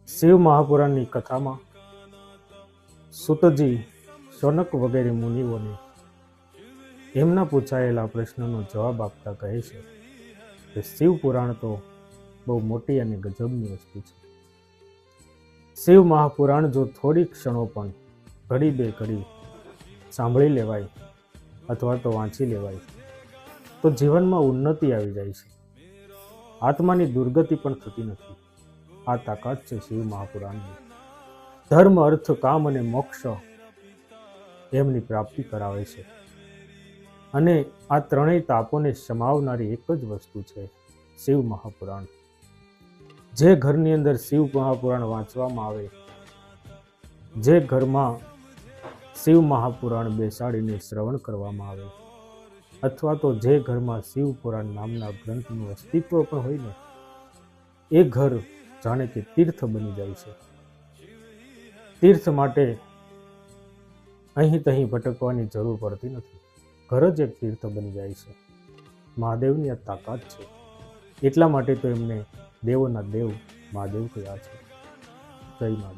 શિવ મહાપુરાણની કથામાં સુતજી શૌનક વગેરે મુનિઓને એમના પૂછાયેલા પ્રશ્નનો જવાબ આપતા કહે છે કે શિવ પુરાણ તો બહુ મોટી અને ગજબની વસ્તુ છે. શિવ મહાપુરાણ જો થોડી ક્ષણો પણ ઘડી બે ઘડી સાંભળી લેવાય અથવા તો વાંચી લેવાય તો જીવનમાં ઉન્નતિ આવી જાય છે. આત્માની દુર્ગતિ પણ થતી નથી. આ તાકાત છે શિવ મહાપુરાણની. ધર્મ, અર્થ, કામ અને મોક્ષ એમની પ્રાપ્તિ કરાવે છે. અને આ ત્રણેય તાપોને સમાવનારી એક જ વસ્તુ છે શિવ મહાપુરાણ. જે ઘરની અંદર શિવ મહાપુરાણ વાંચવામાં આવે, જે ઘરમાં શિવ મહાપુરાણ બેસાડીને શ્રવણ કરવામાં આવે, અથવા તો જે ઘરમાં શિવ પુરાણ નામના ગ્રંથનું અસ્તિત્વ પણ હોય ને, એ ઘર જાણે કે તીર્થ બની જાય છે. તીર્થ માટે અહીં તહીં ભટકવાની જરૂર પડતી નથી. ઘર જ એક તીર્થ બની જાય છે. મહાદેવની આ તાકાત છે. એટલા માટે તો એમને દેવોના દેવ મહાદેવ કહ્યા છે. જય મહાદેવ.